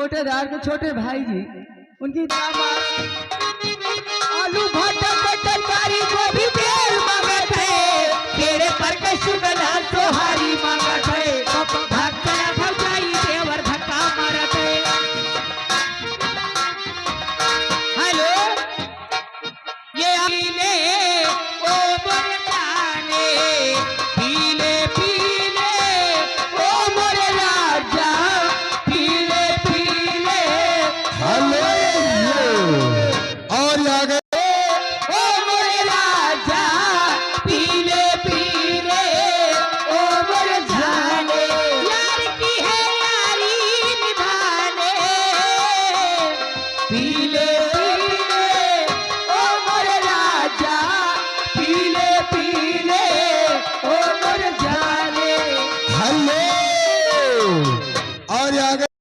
कोटेदार के छोटे भाई जी उनकी दामाद आलू भाटा का तरकारी गोभी तेल मांगत है, तेरे पर के सुगंधा तोहारी मांगत है, धक्का भौजाई देवर धक्का मारत है। हेलो ये पीले ओ मोर जाने, पीले पीले ओ मोर राजा, पीले पीले हेलो और आगे ओ मोर राजा, पीले पीले ओ मोर जाने, यार की है यारी निभाने,